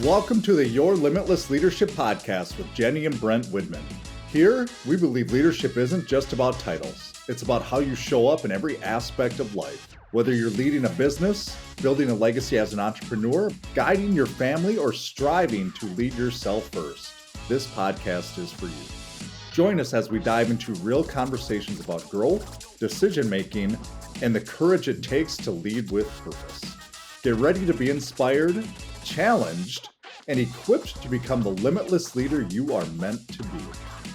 Welcome to the Your Limitless Leadership Podcast with Jenny and Brent Widman. Here, we believe leadership isn't just about titles. It's about how you show up in every aspect of life. Whether you're leading a business, building a legacy as an entrepreneur, guiding your family, or striving to lead yourself first, this podcast is for you. Join us as we dive into real conversations about growth, decision-making, and the courage it takes to lead with purpose. Get ready to be inspired, challenged, and equipped to become the limitless leader you are meant to be.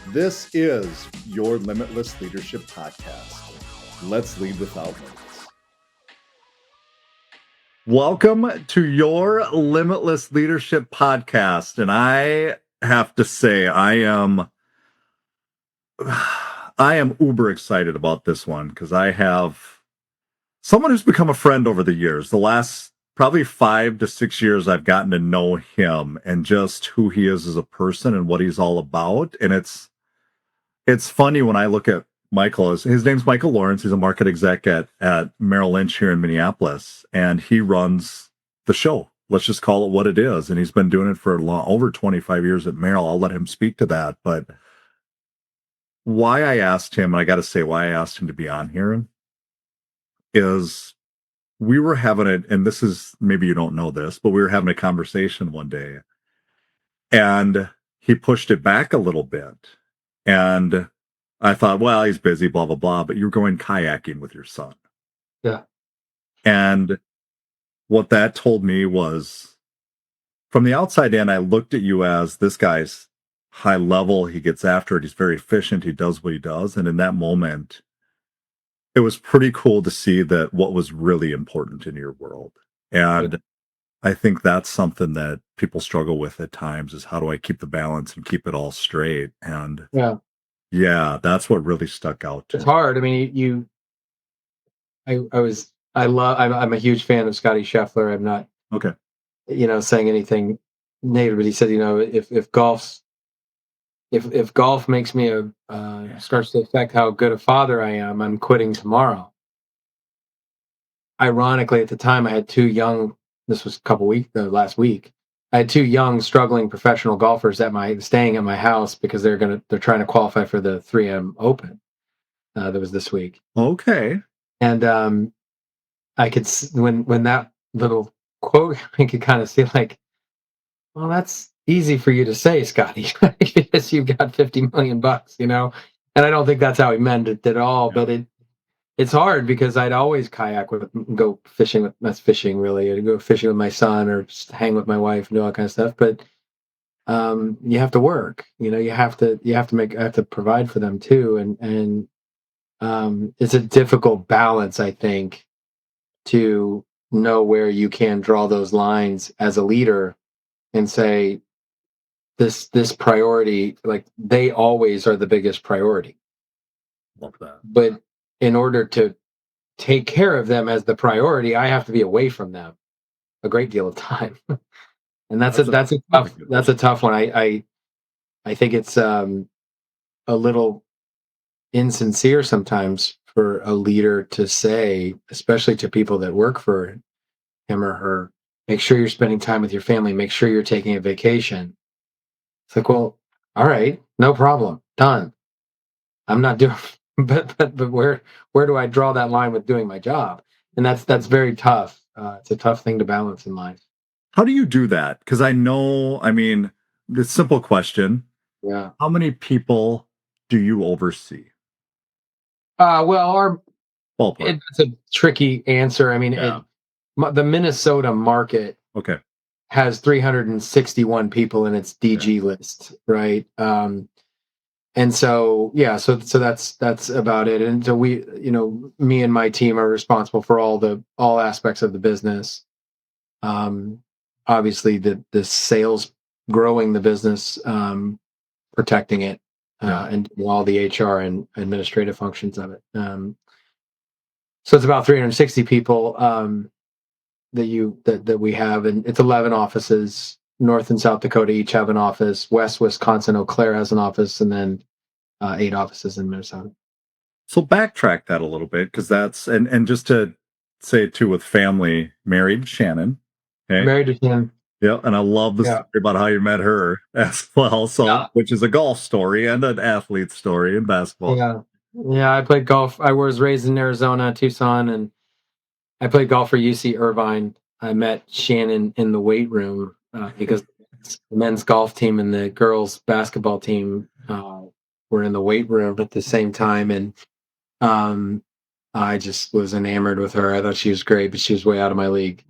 This is your Limitless Leadership Podcast. Let's lead without limits. Welcome to your Limitless Leadership Podcast. And I have to say, I am uber excited about this one because I have someone who's become a friend over the years. The last probably 5 to 6 years, I've gotten to know him and just who he is as a person and what he's all about. And it's funny when I look at Michael. His name's Michael Lawrence. He's a market exec at Merrill Lynch here in Minneapolis, and he runs the show. Let's just call it what it is. And he's been doing it for over 25 years at Merrill. I'll let him speak to that. But why I asked him, and I got to say why I asked him to be on here, is we were having it, and this is, maybe you don't know this, but we were having a conversation one day, and he pushed it back a little bit. And I thought, well, he's busy, blah, blah, blah, but you're going kayaking with your son. Yeah. And what that told me was, from the outside in, I looked at you as this guy's high level. He gets after it. He's very efficient. He does what he does. And in that moment, it was pretty cool to see that what was really important in your world. And I think that's something that people struggle with at times, is how do I keep the balance and keep it all straight? And yeah, that's what really stuck out to It's me. hard. I mean, I'm a huge fan of Scotty Scheffler. I'm not, Okay. saying anything negative, but he said, if golf makes me starts to affect how good a father I am, I'm quitting tomorrow. Ironically, at the time I had two young, this was last week, I had two young struggling professional golfers staying at my house because they're trying to qualify for the 3M Open that was this week. Okay. And I could, when that little quote, I could kind of see like, well, that's easy for you to say, Scotty, because you've got $50 million, And I don't think that's how he meant it at all. Yeah. But it's hard because I'd always go fishing with, that's fishing really, I'd go fishing with my son or just hang with my wife and do all that kind of stuff. But you have to work, you have to provide for them too. And it's a difficult balance, I think, to know where you can draw those lines as a leader and say this priority, like they always are the biggest priority. Love that. But in order to take care of them as the priority, I have to be away from them a great deal of time. And that's a tough one. I think it's a little insincere sometimes for a leader to say, especially to people that work for him or her, make sure you're spending time with your family, make sure you're taking a vacation. It's like, well, all right, no problem, done. I'm not doing, but where do I draw that line with doing my job? And that's very tough. It's a tough thing to balance in life. How do you do that? Because the simple question. Yeah. How many people do you oversee? Well, Ballpark. it's a tricky answer. I mean, the Minnesota market has 361 people in its DG list, right? And so, so that's about it. And so we, me and my team are responsible for all aspects of the business. Obviously the sales, growing the business, protecting it, and all the HR and administrative functions of it. So it's about 360 people that we have, and it's 11 offices. North and South Dakota each have an office. West Wisconsin, Eau Claire has an office, and then 8 offices in Minnesota. So backtrack that a little bit, because that's and just to say it too, with family, married to Shannon. Okay? Married to Shannon. Yeah, and I love the Yeah. story about how you met her as well, so Yeah. which is a golf story and an athlete story in basketball. Yeah. Yeah. I played golf. I was raised in Arizona, Tucson, and I played golf for UC Irvine. I met Shannon in the weight room because the men's golf team and the girls basketball team were in the weight room at the same time, and um, I just was enamored with her. I thought she was great, but she was way out of my league.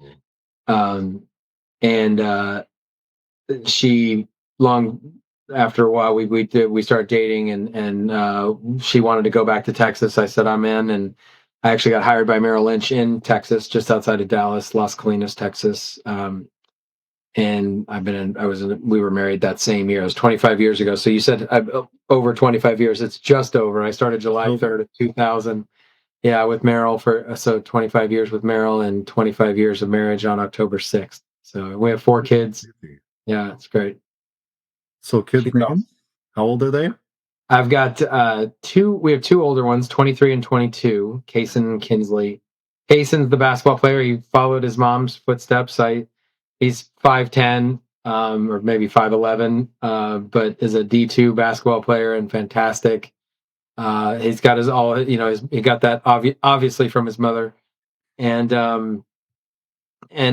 Um, and she long after a while we started dating, and she wanted to go back to Texas. I said I'm in, and I actually got hired by Merrill Lynch in Texas, just outside of Dallas, Las Colinas, Texas. And we were married that same year. It was 25 years ago. So you said over 25 years. It's just over. I started July 3rd of 2000. Yeah, with Merrill so 25 years with Merrill and 25 years of marriage on October 6th. So we have 4 kids. Yeah, it's great. So kids' She's names? awesome. How old are they? I've got two. We have two older ones, 23 and 22. Kaysen and Kinsley. Kaysen's the basketball player. He followed his mom's footsteps. He's 5'10", or maybe 5'11", but is a D2 basketball player and fantastic. He's got his all. He got that obviously from his mother, and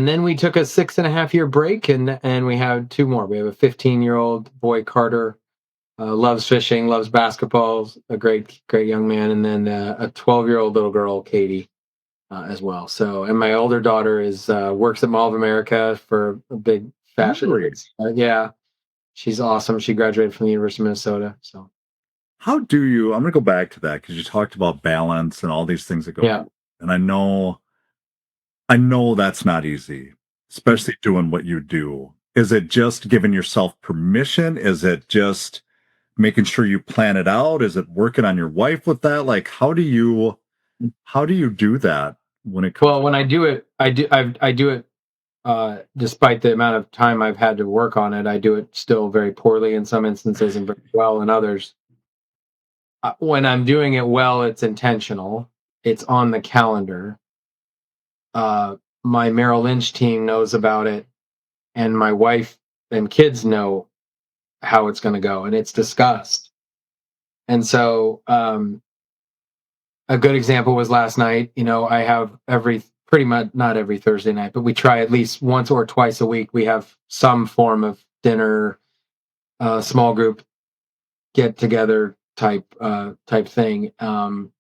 then we took a 6.5 year break, and we have two more. We have a 15-year-old boy, Carter. Loves fishing, loves basketballs, a great young man, and then a 12-year-old little girl, Katie, as well. So, and my older daughter is works at Mall of America for a big fashion. Really? Yeah, she's awesome. She graduated from the University of Minnesota. So, How do you I'm gonna go back to that because you talked about balance and all these things that go, yeah. and I know that's not easy, especially doing what you do. Is it just giving yourself permission? Is it just making sure you plan it out? Is it working on your wife with that? Like, how do you do that when it comes? Well, when I do it, I do it. Despite the amount of time I've had to work on it, I do it still very poorly in some instances and very well in others. When I'm doing it well, it's intentional. It's on the calendar. My Merrill Lynch team knows about it, and my wife and kids know how it's going to go, and it's discussed. And so, a good example was last night. I have pretty much not every Thursday night, but we try at least once or twice a week. We have some form of dinner, small group get together type thing. And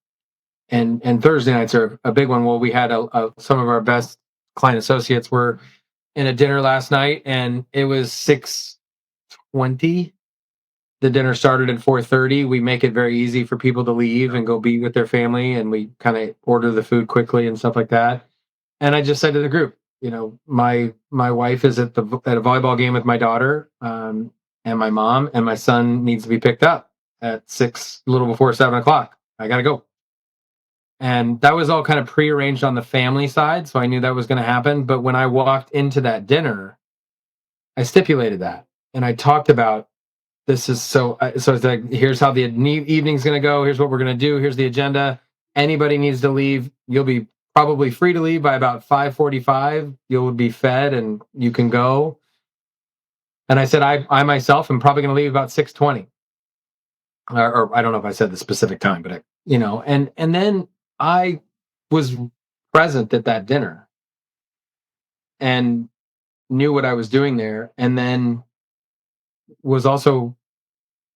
Thursday nights are a big one. Well, we had some of our best client associates were in a dinner last night, and it was 6:20. The dinner started at 4:30. We make it very easy for people to leave and go be with their family, and we kind of order the food quickly and stuff like that. And I just said to the group, my wife is at a volleyball game with my daughter, and my mom, and my son needs to be picked up at 6, a little before 7 o'clock. I gotta go. And that was all kind of prearranged on the family side, so I knew that was going to happen. But when I walked into that dinner, I stipulated that, and I talked about this is so it's like, here's how the evening's going to go. Here's what we're going to do. Here's the agenda. Anybody needs to leave. You'll be probably free to leave by about 5:45. You'll be fed and you can go. And I said, I myself am probably going to leave about 6:20, or I don't know if I said the specific time, but and then I was present at that dinner and knew what I was doing there, and then was also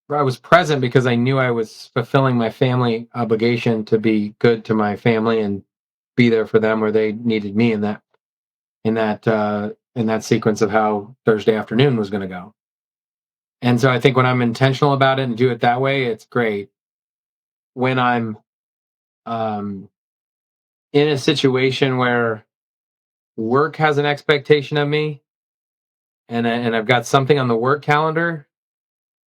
I was present because I knew I was fulfilling my family obligation to be good to my family and be there for them where they needed me in that sequence of how Thursday afternoon was going to go. And so I think when I'm intentional about it and do it that way, it's great. When I'm um, in a situation where work has an expectation of me, and I've got something on the work calendar,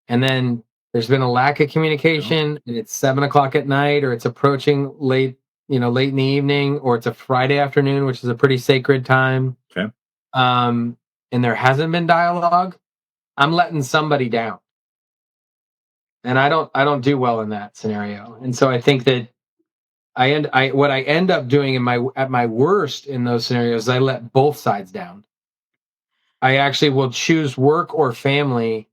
and then there's been a lack of Yeah. communication, and it's 7 o'clock at night, or it's approaching late in the evening, or it's a Friday afternoon, which is a pretty sacred time. Okay. Um, and there hasn't been dialogue. I'm letting somebody down, and I don't do well in that scenario. And so I think that what I end up doing at my worst in those scenarios is I let both sides down. I actually will choose work or family.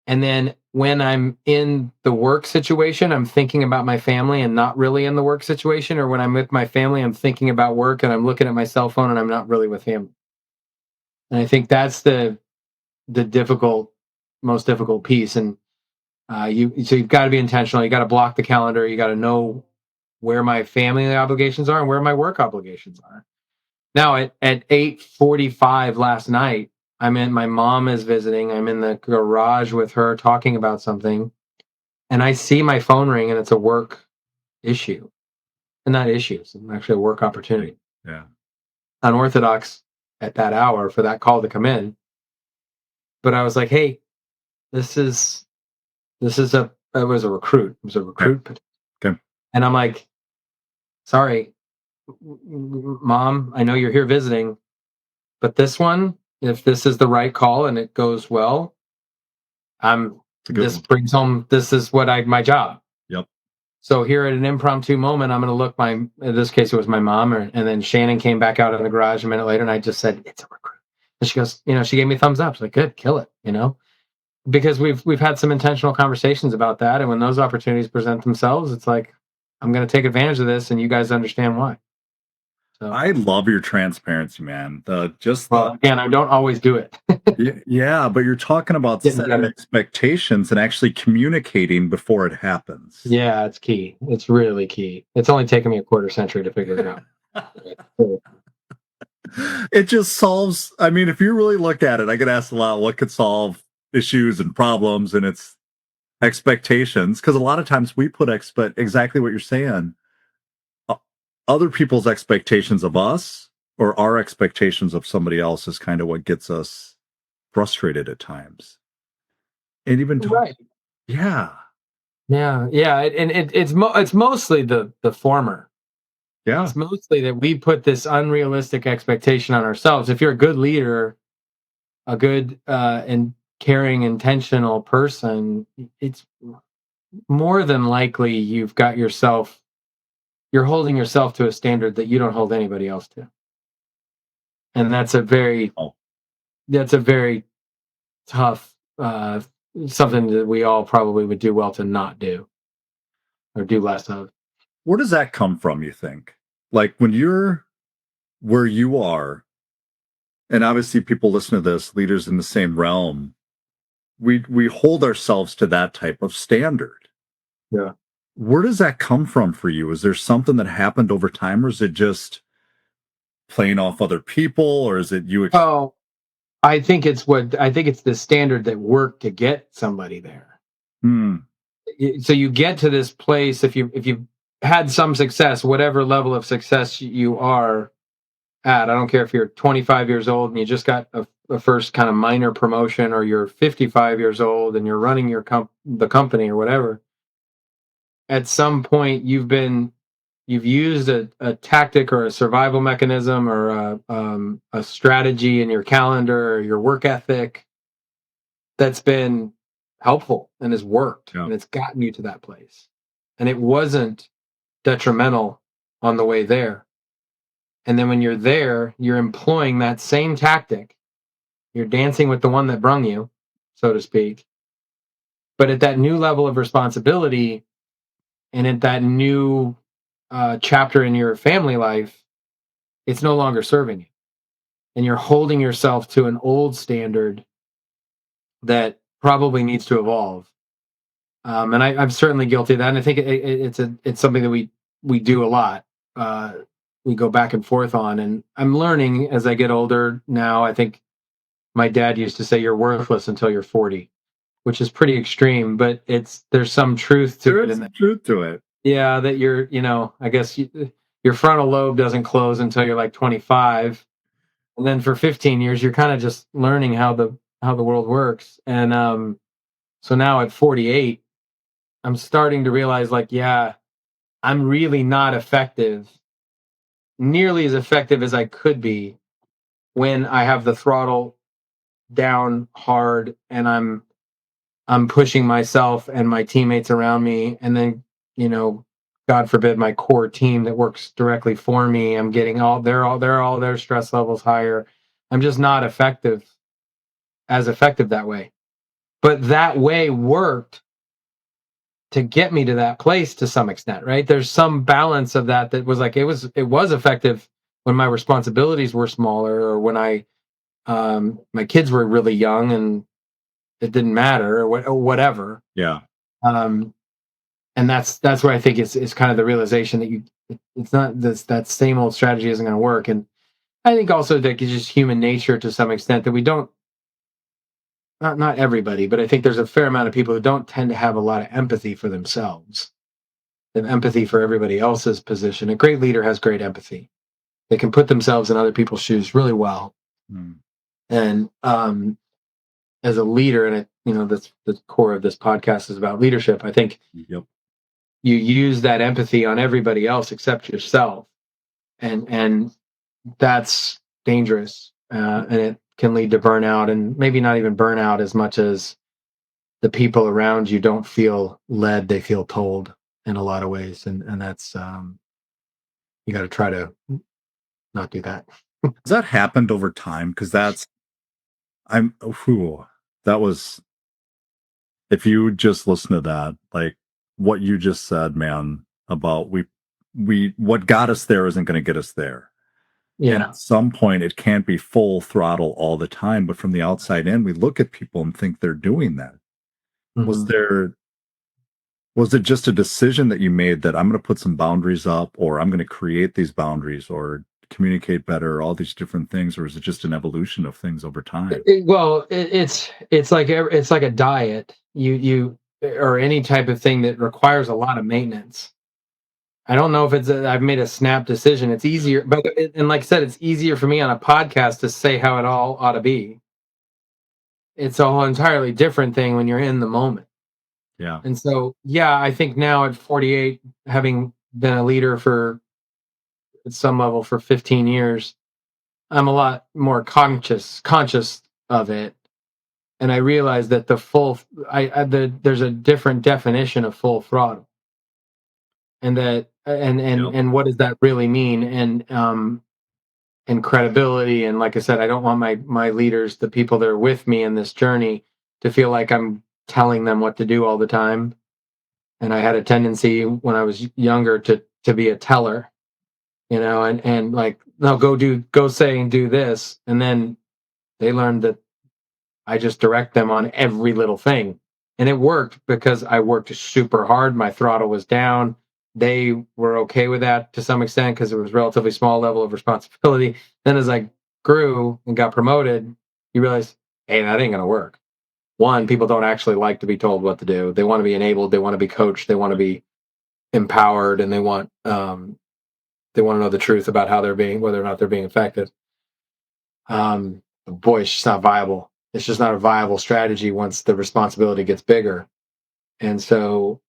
And then when I'm in the work situation, I'm thinking about my family and not really in the work situation. Or when I'm with my family, I'm thinking about work and I'm looking at my cell phone and I'm not really with family. And I think that's the most difficult piece. And you've got to be intentional. You got to block the calendar. You got to know where my family obligations are and where my work obligations are. Now at 8:45 last night, my mom is visiting. I'm in the garage with her talking about something, and I see my phone ring, and it's a work issue. And not issue, it's actually a work opportunity. Yeah. Unorthodox at that hour for that call to come in. But I was like, hey, this is it was a recruit. It was a recruit. Okay. Okay. And I'm like, sorry, mom, I know you're here visiting, but this one, if this is the right call and it goes well, this brings home, this is my job. Yep. So here at an impromptu moment, I'm going to look in this case, it was my mom, and then Shannon came back out of the garage a minute later, and I just said, it's a recruit. And she goes, she gave me thumbs up. She's like, good, kill it, because we've had some intentional conversations about that. And when those opportunities present themselves, it's like, I'm going to take advantage of this, and you guys understand why. So I love your transparency, man. Again, I don't always do it. Yeah, but you're talking about setting expectations and actually communicating before it happens. Yeah, it's key. It's really key. It's only taken me a quarter century to figure it out. It just solves. I mean, if you really look at it, I get asked a lot, what could solve issues and problems, and it's expectations. Because a lot of times we put exactly what you're saying. Other people's expectations of us or our expectations of somebody else is kind of what gets us frustrated at times. And even right. Yeah. And it's mostly the former. Yeah. It's mostly that we put this unrealistic expectation on ourselves. If you're a good leader, a good and caring, intentional person, it's more than likely you're holding yourself to a standard that you don't hold anybody else to. And that's a very tough something that we all probably would do well to not do or do less of. Where does that come from, you think? Like when you're where you are, and obviously people listen to this, leaders in the same realm, we hold ourselves to that type of standard. Yeah. Where does that come from for you? Is there something that happened over time, or is it just playing off other people, or is it you? I think it's the standard that worked to get somebody there. So you get to this place if you had some success, whatever level of success you are at. I don't care if you're 25 years old and you just got a first kind of minor promotion, or you're 55 years old and you're running the company or whatever. At some point, you've used a tactic or a survival mechanism or a strategy in your calendar or your work ethic that's been helpful and has worked, and it's gotten you to that place. And it wasn't detrimental on the way there. And then when you're there, you're employing that same tactic. You're dancing with the one that brung you, so to speak. But at that new level of responsibility and at that new chapter in your family life, it's no longer serving you. And you're holding yourself to an old standard that probably needs to evolve. And I'm certainly guilty of that. And I think it's something that we do a lot. We go back and forth on. And I'm learning as I get older now. I think my dad used to say, "You're worthless until you're 40," which is pretty extreme, but there's some truth to it. There's some truth to it. Yeah, that I guess your frontal lobe doesn't close until you're like 25. And then for 15 years, you're kind of just learning how the world works. And so now at 48, I'm starting to realize, like, yeah, I'm really not nearly as effective as I could be when I have the throttle down hard and I'm pushing myself and my teammates around me, and then, God forbid, my core team that works directly for me, I'm getting all their stress levels higher. I'm just not effective as effective that way. But that way worked to get me to that place to some extent, right? There's some balance of that was like, it was effective when my responsibilities were smaller, or when my kids were really young and it didn't matter, or whatever. Yeah. Um, and that's where I think it's kind of the realization that it's not that same old strategy isn't going to work. And I think also that it's just human nature to some extent that we don't, not everybody, but I think there's a fair amount of people who don't tend to have a lot of empathy for themselves and empathy for everybody else's position. A great leader has great empathy. They can put themselves in other people's shoes really well. Mm. And as a leader, and that's the core of this podcast is about leadership. I think Yep. you use that empathy on everybody else except yourself, and that's dangerous, and it can lead to burnout, and maybe not even burnout as much as the people around you don't feel led; they feel told in a lot of ways, and that's you got to try to not do that. Has that happened over time? Because I'm, whew, that was, if you just listen to that, like what you just said, man, about what got us there isn't going to get us there. And Yeah. at some point, it can't be full throttle all the time. But from the outside in, we look at people and think they're doing that. Was Mhm. there, was it just a decision that you made that I'm going to put some boundaries up, or I'm going to create these boundaries, or communicate better, or all these different things? Or is it just an evolution of things over time? It's like a diet. You or any type of thing that requires a lot of maintenance. I don't know if I've made a snap decision. It's easier, and like I said, it's easier for me on a podcast to say how it all ought to be. It's a whole entirely different thing when you're in the moment. Yeah. And so, yeah, I think now at 48, having been a leader for at some level for 15 years, I'm a lot more conscious of it. And I realize that there's a different definition of full throttle, and that Yep. and what does that really mean, and credibility. And like I said, I don't want my leaders, the people that are with me in this journey, to feel like I'm telling them what to do all the time. And I had a tendency when I was younger to be a teller, and like, no, go say and do this, and then they learned that I just direct them on every little thing. And it worked because I worked super hard. My throttle was down. They were okay with that to some extent because it was relatively small level of responsibility. Then as I grew and got promoted, you realize, hey, that ain't gonna work. One, people don't actually like to be told what to do. They want to be enabled, they want to be coached, they want to be empowered, and they want to know the truth about whether or not they're being effective. Boy, it's just not viable. It's just not a viable strategy once the responsibility gets bigger. And so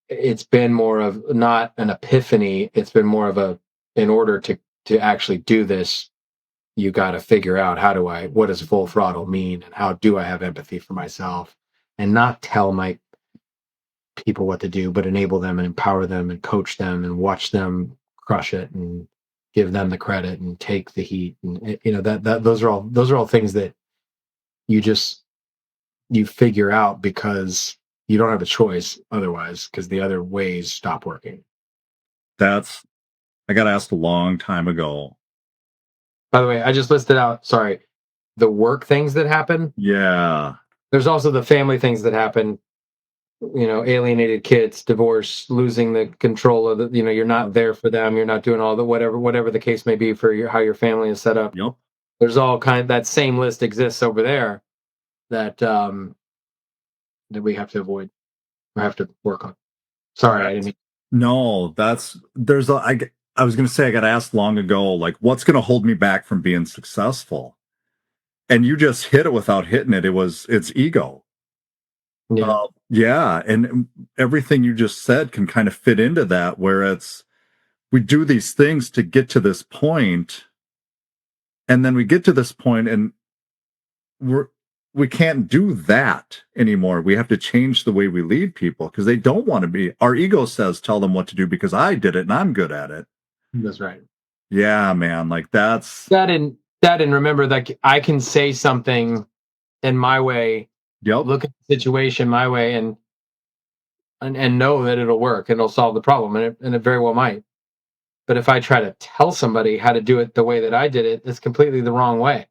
it's been more of not an epiphany. It's been more of in order to actually do this, you got to figure out what does full throttle mean, and how do I have empathy for myself, and not tell my people what to do, but enable them and empower them and coach them and watch them crush it and give them the credit and take the heat. And that those are all things that you just you figure out because you don't have a choice otherwise, because the other ways stop working. That's, I got asked a long time ago. By the way, I just listed out, sorry, the work things that happen. Yeah. There's also the family things that happen, alienated kids, divorce, losing the control of you're not there for them, you're not doing all the whatever the case may be for how your family is set up. Yep. There's all that same list exists over there that that we have to avoid or have to work on. Sorry, I didn't mean. No, I was going to say, I got asked long ago, like, what's going to hold me back from being successful? And you just hit it without hitting it. It's ego. Yeah. Yeah. And everything you just said can kind of fit into that, where we do these things to get to this point, and then we get to this point and we can't do that anymore. We have to change the way we lead people because they don't want to be. Our ego says, tell them what to do because I did it and I'm good at it. That's right. Yeah, man. Like that's, That and remember that I can say something and my way, Yep. look at the situation my way, and know that it'll work and it'll solve the problem, and it very well might. But if I try to tell somebody how to do it the way that I did it, it's completely the wrong way.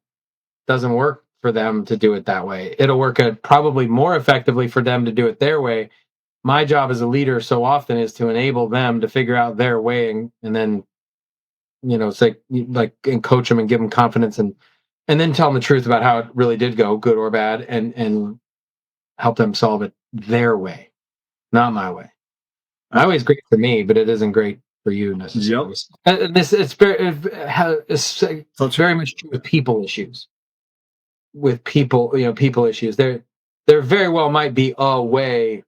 Doesn't work for them to do it that way. It'll work probably more effectively for them to do it their way. My job as a leader so often is to enable them to figure out their way, and then say and coach them and give them confidence, and then tell them the truth about how it really did go, good or bad, and help them solve it their way, not my way. My way is great for me, but it isn't great for you necessarily. Yep. This it's very much true with people issues. With people, people issues. There very well might be a way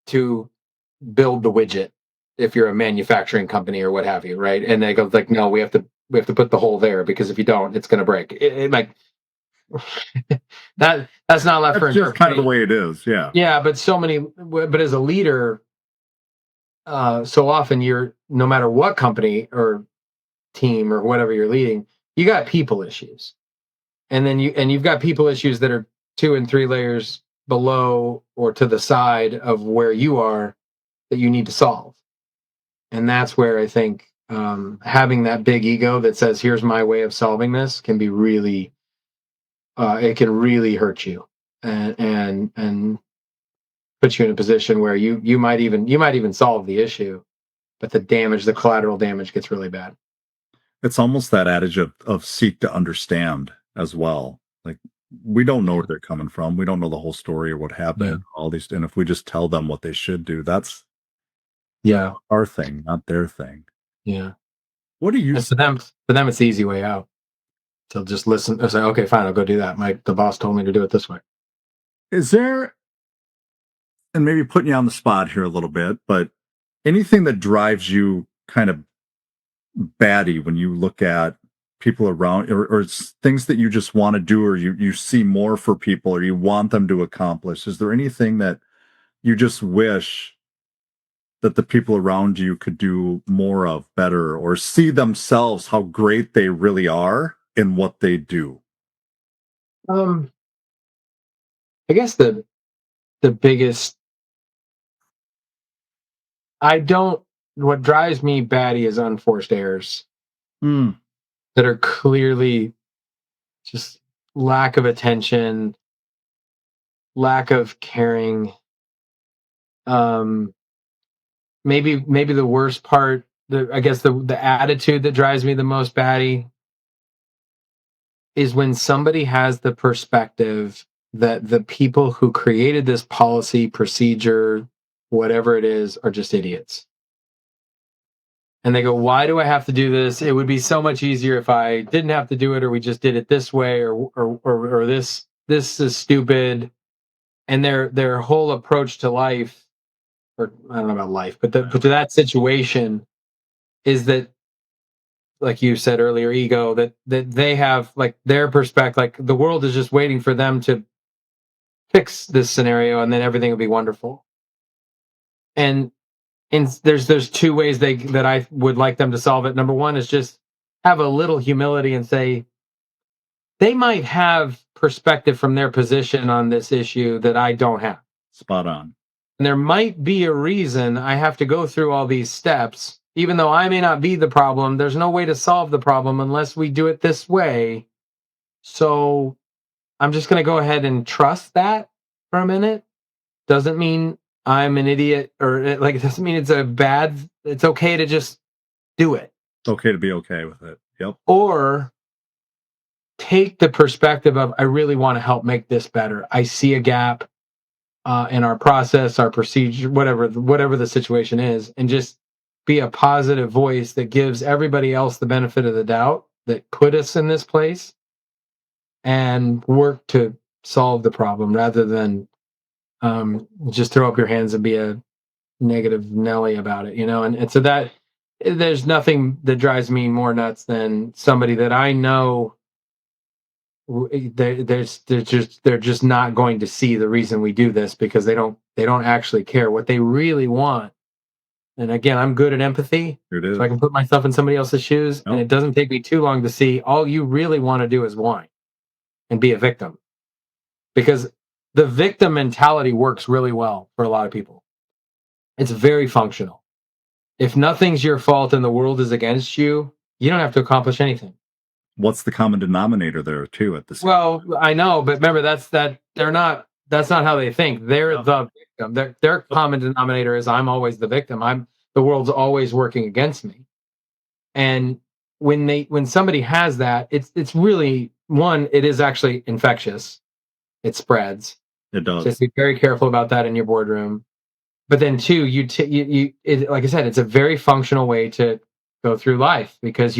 to build the widget if you're a manufacturing company or what have you, right? And they go like, no, we have to put the hole there, because if you don't, it's going to break. It like that's not left for just kind of the way it is. Yeah. Yeah, but as a leader, so often you're, no matter what company or team or whatever you're leading, you got people issues, and then you've got people issues that are 2 and 3 layers below or to the side of where you are, that you need to solve. And that's where I think having that big ego that says, here's my way of solving this, can be really it can really hurt you, and put you in a position where you might even solve the issue, but the collateral damage gets really bad. It's almost that adage of seek to understand as well. Like, we don't know where they're coming from. We don't know the whole story or what happened. All these, and if we just tell them what they should do, that's our thing, not their thing. Yeah. What do you? And for them, it's the easy way out. So just listen. Say, okay, fine, I'll go do that. The boss told me to do it this way. Is there, and maybe putting you on the spot here a little bit, but anything that drives you kind of batty when you look at people around, or it's things that you just want to do, or you see more for people, or you want them to accomplish? Is there anything that you just wish that the people around you could do more of, better, or see themselves how great they really are in what they do? I guess the biggest, what drives me batty is unforced errors that are clearly just lack of attention, lack of caring. Maybe the worst part, I guess the attitude that drives me the most batty is when somebody has the perspective that the people who created this policy, procedure, whatever it is, are just idiots. And they go, why do I have to do this? It would be so much easier if I didn't have to do it, or we just did it this way, or this is stupid. And their whole approach to life, or I don't know about life, but to that situation, is that, like you said earlier, ego, that they have, like, their perspective, like the world is just waiting for them to fix this scenario, and then everything will be wonderful. And there's 2 ways that I would like them to solve it. Number one is just have a little humility and say, they might have perspective from their position on this issue that I don't have. Spot on. And there might be a reason I have to go through all these steps, even though I may not be the problem. There's no way to solve the problem unless we do it this way. So I'm just going to go ahead and trust that for a minute. Doesn't mean I'm an idiot, or it doesn't mean it's okay to just do it. It's okay to be okay with it. Yep. Or take the perspective of, I really want to help make this better. I see a gap in our process, our procedure, whatever the situation is, and just be a positive voice that gives everybody else the benefit of the doubt that put us in this place, and work to solve the problem, rather than just throw up your hands and be a negative Nelly about it, and so that there's nothing that drives me more nuts than somebody that I know they're just not going to see the reason we do this, because they don't actually care what they really want. And again, I'm good at empathy, so I can put myself in somebody else's shoes, and it doesn't take me too long to see all you really want to do is whine and be a victim. because the victim mentality works really well for a lot of people. It's very functional. If nothing's your fault and the world is against you, you don't have to accomplish anything. What's the common denominator there too at this? Well, I know, but remember that's not how they think. They're the victim. Their common denominator is I'm always the victim. The world's always working against me. And when somebody has that, it's really, one, it is actually infectious. It spreads. It does. So be very careful about that in your boardroom. But then two, like I said, it's a very functional way to go through life because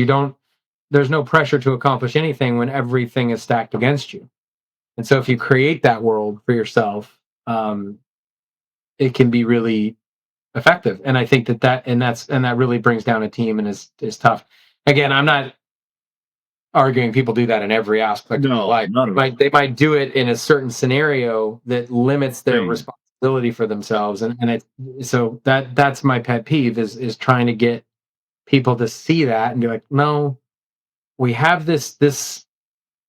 there's no pressure to accomplish anything when everything is stacked against you. And so if you create that world for yourself, it can be really effective. And I think that really brings down a team and is tough. Again, I'm not arguing people do that in every aspect of their life. They might do it in a certain scenario that limits their responsibility for themselves. So that's my pet peeve is trying to get people to see that and be like, no, we have this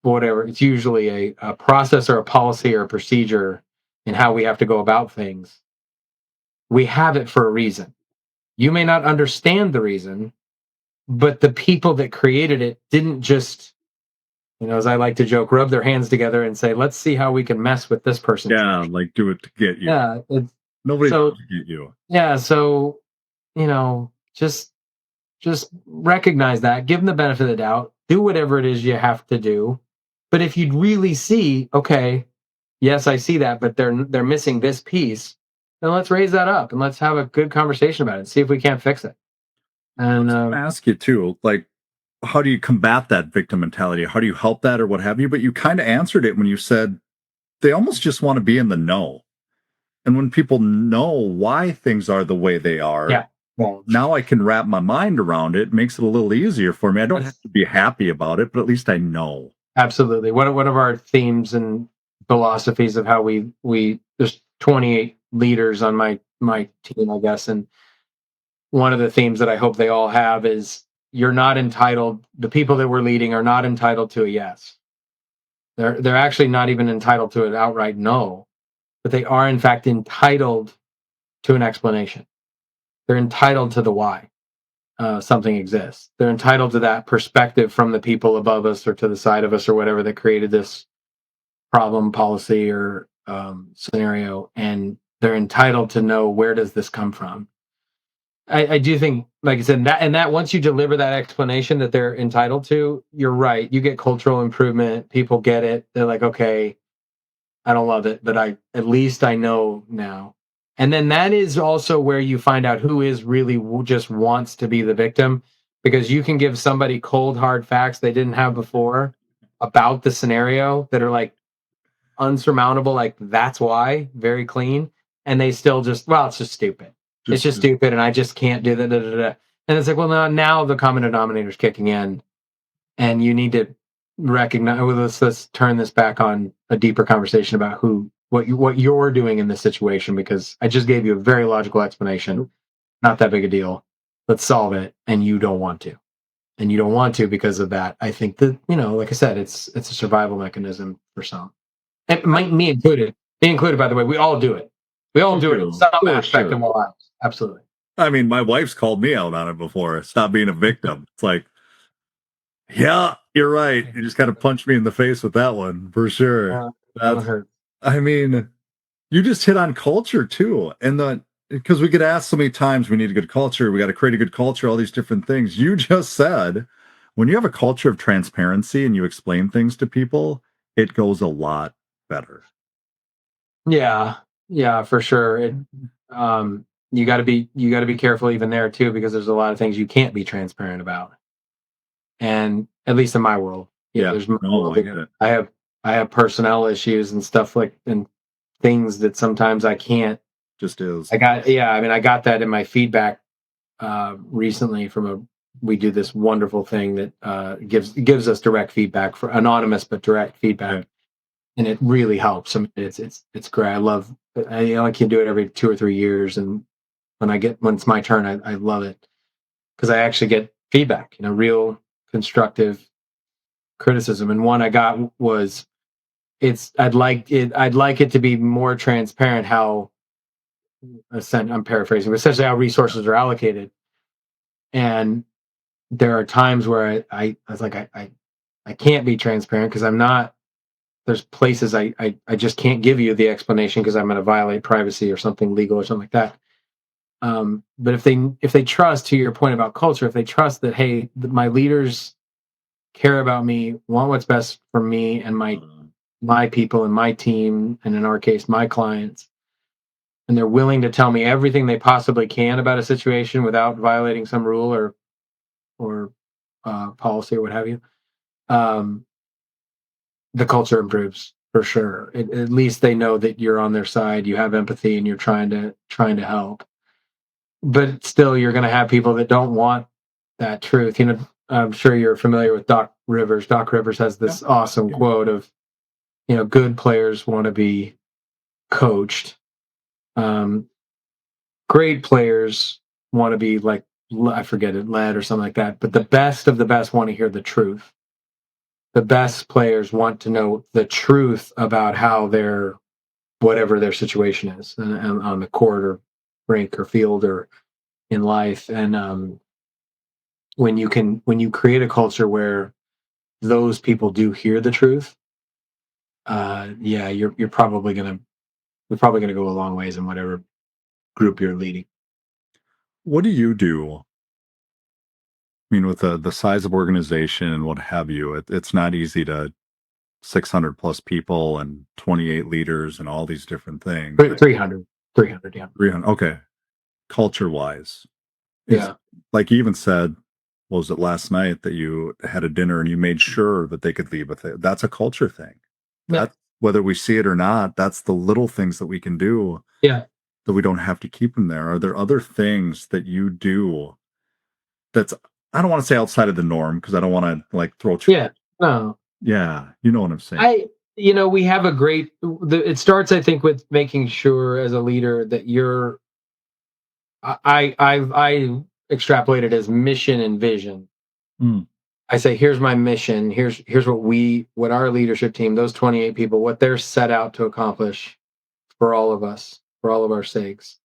whatever. It's usually a process or a policy or a procedure in how we have to go about things. We have it for a reason. You may not understand the reason, but the people that created it didn't just, as I like to joke, rub their hands together and say, let's see how we can mess with this person. Yeah, like do it to get you. Yeah. Nobody to get you. Yeah. So, just recognize that, give them the benefit of the doubt, do whatever it is you have to do. But if you really see, okay, yes, I see that, but they're missing this piece, then let's raise that up and let's have a good conversation about it. See if we can't fix it. And I ask you too, like, how do you combat that victim mentality? How do you help that or what have you? But you kind of answered it when you said they almost just want to be in the know. And when people know why things are the way they are, yeah. Well, now I can wrap my mind around it. It makes it a little easier for me. I don't have to be happy about it, but at least I know. Absolutely. One of our themes and philosophies of how there's 28 leaders on my team, I guess, and one of the themes that I hope they all have is you're not entitled. The people that we're leading are not entitled to a yes. They're actually not even entitled to an outright no, but they are in fact entitled to an explanation. They're entitled to the why something exists. They're entitled to that perspective from the people above us or to the side of us or whatever that created this problem, policy, or scenario, and they're entitled to know where does this come from. I do think, like I said, that once you deliver that explanation that they're entitled to, you're right. You get cultural improvement. People get it. They're like, okay, I don't love it, but at least I know now. And then that is also where you find out who is really just wants to be the victim, because you can give somebody cold, hard facts they didn't have before about the scenario that are like unsurmountable, like that's why, very clean, and they still just, well, it's just stupid. It's just stupid, and I just can't do that. And it's like, well, now the common denominator is kicking in, and you need to recognize. Well, let's turn this back on a deeper conversation about what you're doing in this situation, because I just gave you a very logical explanation. Not that big a deal. Let's solve it, and you don't want to, because of that. I think that, like I said, it's a survival mechanism for some. And me included. Me included, by the way. We all do it. We all do it in some aspect of our lives. Absolutely. I mean, my wife's called me out on it before. Stop being a victim. It's like, yeah, you're right. You just kind of punched me in the face with that one, for sure. I mean, you just hit on culture too. And because we get asked so many times, we need a good culture. We got to create a good culture, all these different things. You just said, when you have a culture of transparency and you explain things to people, it goes a lot better. Yeah, for sure. You got to be careful even there too, because there's a lot of things you can't be transparent about. And at least in my world, I have personnel issues and stuff and things that sometimes I can't. Just is. I got that in my feedback recently we do this wonderful thing that gives us direct feedback, for anonymous but direct feedback. And it really helps. I mean, it's great. I can do it every 2 or 3 years, and when it's my turn, I love it, because I actually get feedback, real constructive criticism. And one I got was, I'd like it to be more transparent how, I'm paraphrasing, but essentially how resources are allocated. And there are times where I was like, I can't be transparent because I'm not. There's places I just can't give you the explanation because I'm going to violate privacy or something legal or something like that. But if they trust, to your point about culture, if they trust that, hey, my leaders care about me, want what's best for me and my people and my team, and in our case, my clients, and they're willing to tell me everything they possibly can about a situation without violating some rule or policy or what have you, um, the culture improves for sure. At least they know that you're on their side, you have empathy, and you're trying to help. But still, you're going to have people that don't want that truth. I'm sure you're familiar with Doc Rivers. Doc Rivers has this awesome quote of, good players want to be coached. Great players want to be like, I forget it, led or something like that. But the best of the best want to hear the truth. The best players want to know the truth about how whatever their situation is on the court or rink or field or in life. And when you create a culture where those people do hear the truth, yeah, you're probably gonna go a long ways in whatever group you're leading. What do you do? I mean, with the size of organization and what have you, it's not easy to 600 plus people and 28 leaders and all these different things. 300, yeah. 300. Okay. Culture wise, is Yeah. like you even said, what was it last night that you had a dinner and you made sure that they could leave with it? That's a culture thing. Yeah. That's whether we see it or not, that's the little things that we can do Yeah. that we don't have to keep them there. Are there other things that you do that's, I don't want to say outside of the norm because I don't want to like throw Yeah. No. yeah, you know what I'm saying. We have it starts, I think, with making sure as a leader that I extrapolate it as mission and vision. Mm. I say, here's my mission. Here's what our leadership team, those 28 people, what they're set out to accomplish for all of us, for all of our sakes.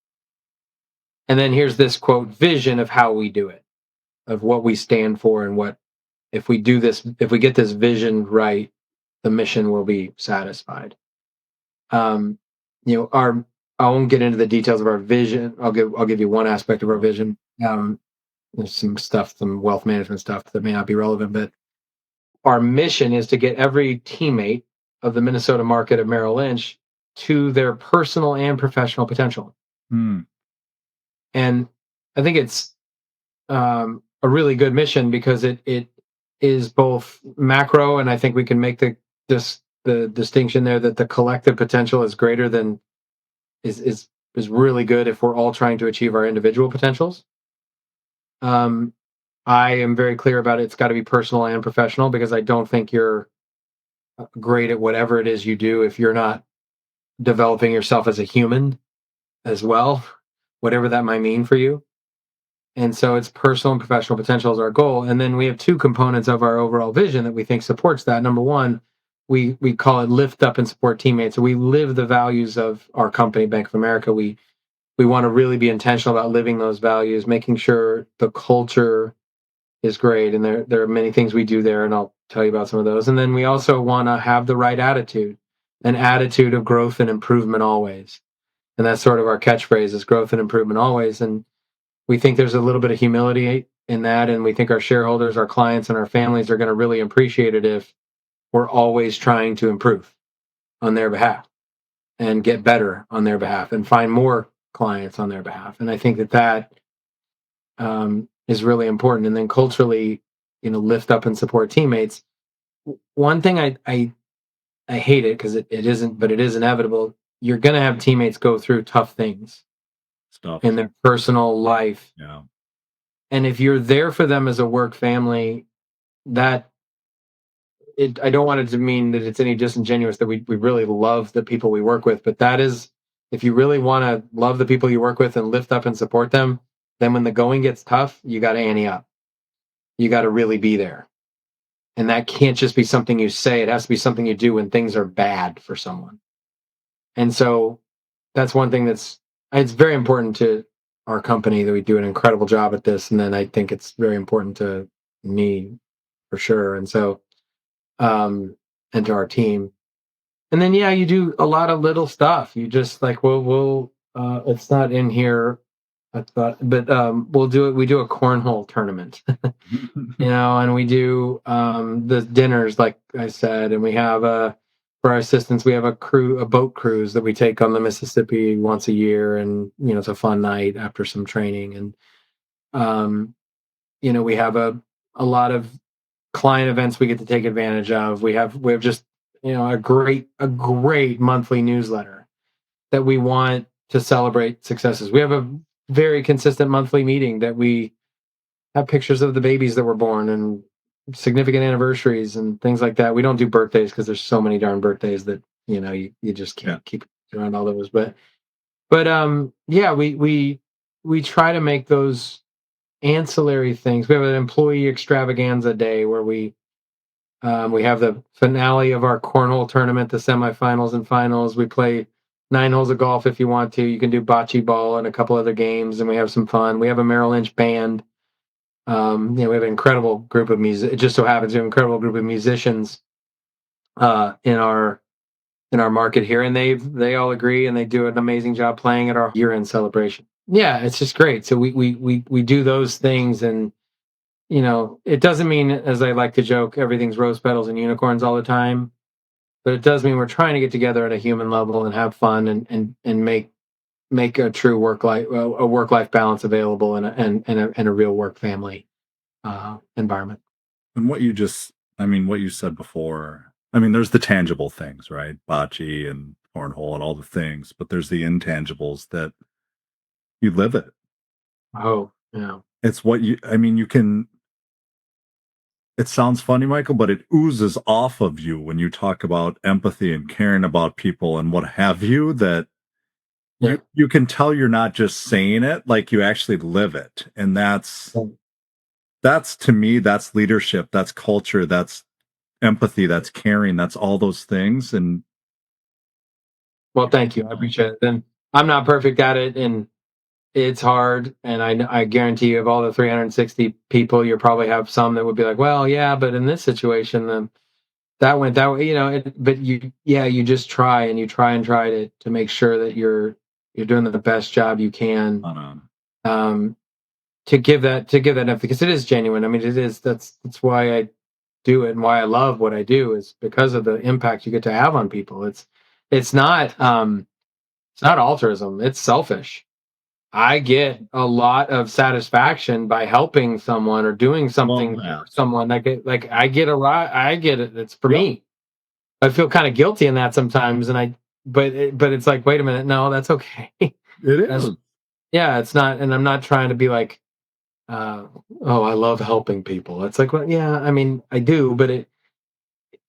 And then here's this quote vision of how we do it, of what we stand for, and what if we do this, if we get this vision right, the mission will be satisfied. Um, our I won't get into the details of our vision. I'll give you one aspect of our vision. There's some wealth management stuff that may not be relevant, but our mission is to get every teammate of the Minnesota market of Merrill Lynch to their personal and professional potential. Mm. And I think it's a really good mission because it is both macro, and I think we can make the distinction there that the collective potential is greater than is really good if we're all trying to achieve our individual potentials. Um, I am very clear about it. It's got to be personal and professional because I don't think you're great at whatever it is you do if you're not developing yourself as a human as well, whatever that might mean for you. And so it's personal and professional potential is our goal. And then we have two components of our overall vision that we think supports that. Number one, we call it lift up and support teammates. So we live the values of our company, Bank of America. We want to really be intentional about living those values, making sure the culture is great. And there are many things we do there, and I'll tell you about some of those. And then we also want to have the right attitude, an attitude of growth and improvement always. And that's sort of our catchphrase is growth and improvement always. And we think there's a little bit of humility in that. And we think our shareholders, our clients, and our families are going to really appreciate it if we're always trying to improve on their behalf and get better on their behalf and find more clients on their behalf. And I think that is really important. And then culturally, lift up and support teammates. One thing I hate it because it isn't, but it is inevitable. You're going to have teammates go through tough things Stuff. in their personal life. Yeah. And if you're there for them as a work family, I don't want it to mean that it's any disingenuous that we really love the people we work with, but that is, if you really want to love the people you work with and lift up and support them, then when the going gets tough, you got to ante up. You got to really be there. And that can't just be something you say. It has to be something you do when things are bad for someone. And so that's one thing it's very important to our company that we do an incredible job at this. And then I think it's very important to me for sure. And so, and to our team. And then, yeah, you do a lot of little stuff. You just like, it's not in here. I thought, but we'll do it. We do a cornhole tournament, and we do the dinners, like I said, and we have for our assistants, we have a boat cruise that we take on the Mississippi once a year, and it's a fun night after some training, and um, we have a lot of client events we get to take advantage of. We have just a great monthly newsletter that we want to celebrate successes. We have a very consistent monthly meeting that we have pictures of the babies that were born and significant anniversaries and things like that. We don't do birthdays because there's so many darn birthdays that you just can't keep around all those. But yeah, we try to make those ancillary things. We have an employee extravaganza day where we have the finale of our cornhole tournament, the semifinals and finals. We play 9 holes of golf if you want to. You can do bocce ball and a couple other games, and we have some fun. We have a Merrill Lynch band. We have an incredible group of music. It just so happens we have an incredible group of musicians in our market here, and they all agree, and they do an amazing job playing at our year-end celebration. Yeah, it's just great. So we do those things, and it doesn't mean, as I like to joke, everything's rose petals and unicorns all the time, but it does mean we're trying to get together at a human level and have fun and make a true work life balance available and a real work family environment. And what you said before, there's the tangible things, right? Bocce and cornhole and all the things, but there's the intangibles that you live it. Oh, yeah. It's what you can, it sounds funny, Michael, but it oozes off of you when you talk about empathy and caring about people and what have you, that Yeah. you can tell you're not just saying it, like you actually live it. And that's to me, that's leadership, that's culture, that's empathy, that's caring, that's all those things. And Well, thank you. I appreciate it. And I'm not perfect at it, and it's hard. And I guarantee you, of all the 360 people, you probably have some that would be like, "Well, yeah, but in this situation, that went that way." But you just try and you try and try to make sure that you're doing the best job you can, um, to give that enough, because it is genuine. I mean, it is. That's why I do it, and why I love what I do, is because of the impact you get to have on people. It's not altruism. It's selfish. I get a lot of satisfaction by helping someone or doing something for someone. I get a lot. I get it. It's for me. I feel kind of guilty in that sometimes, but it's like, wait a minute, no, that's okay. It That's, is. yeah, it's not, and I'm not trying to be like, oh, I love helping people. It's like, well, yeah, I mean, I do, but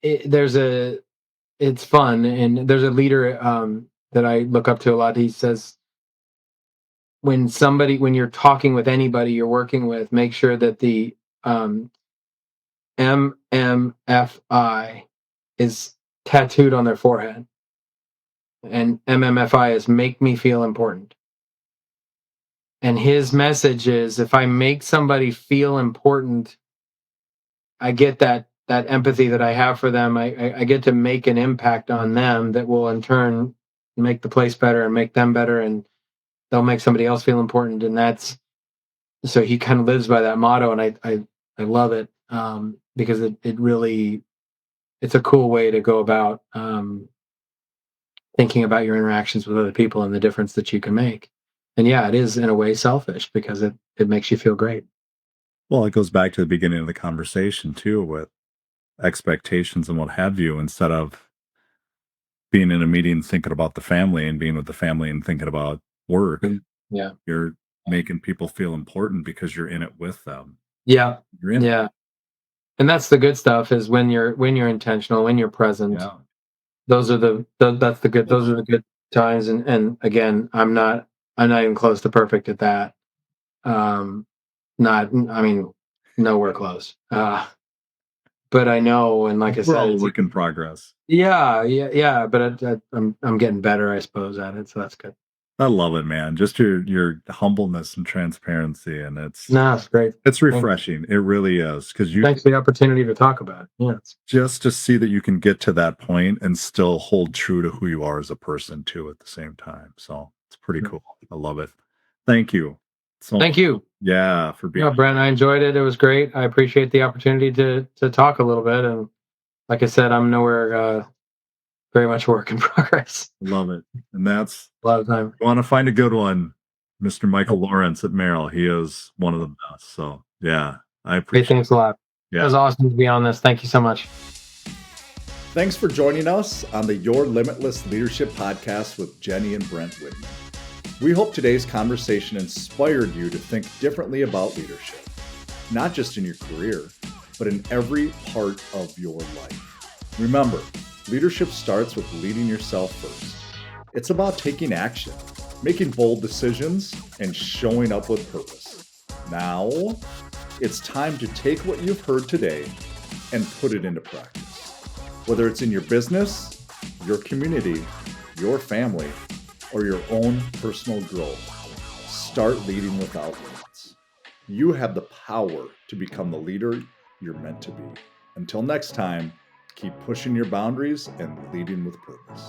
it's fun, and there's a leader that I look up to a lot. He says, when you're talking with anybody you're working with, make sure that the um, MMFI is tattooed on their forehead. And MMFI is make me feel important. And his message is, if I make somebody feel important, I get that empathy that I have for them. I get to make an impact on them that will in turn make the place better and make them better, and they'll make somebody else feel important. And that's so he kind of lives by that motto, and I love it, because it really, it's a cool way to go about thinking about your interactions with other people and the difference that you can make. And yeah, it is in a way selfish because it makes you feel great. Well, it goes back to the beginning of the conversation too, with expectations and what have you, instead of being in a meeting thinking about the family and being with the family and thinking about work. Yeah. You're making people feel important because you're in it with them. Yeah. You're in it. Yeah. And that's the good stuff, is when you're intentional, when you're present. Yeah. Those are those are the good times. And again, I'm not even close to perfect at that. Not I mean, nowhere close. but I know, and like I We're said, all a it's work in progress. yeah. But I'm getting better, I suppose, at it, so that's good. I love it, man. Just your humbleness and transparency, and No, it's great. it's Thank, refreshing. It really is because you thanks for the opportunity to talk about it. Yeah, just to see that you can get to that point and still hold true to who you are as a person too at the same time. So it's pretty cool. I love it. Thank you so thank much. you. Yeah, for being Yeah, Brent, I enjoyed it. It was great. I appreciate the opportunity to talk a little bit. And like I said, I'm nowhere very much work in progress. love it. And that's A lot of time. you want to find a good one, Mr. Michael Lawrence at Merrill. He is one of the best. So yeah, I Hey, appreciate thanks a lot. It yeah. was awesome to be on this. Thank you so much. Thanks for joining us on the Your Limitless Leadership Podcast with Jenny and Brent Widman. We hope today's conversation inspired you to think differently about leadership, not just in your career, but in every part of your life. Remember, leadership starts with leading yourself first. It's about taking action, making bold decisions, and showing up with purpose. Now, it's time to take what you've heard today and put it into practice. Whether it's in your business, your community, your family, or your own personal growth, start leading without limits. You have the power to become the leader you're meant to be. Until next time, keep pushing your boundaries and leading with purpose.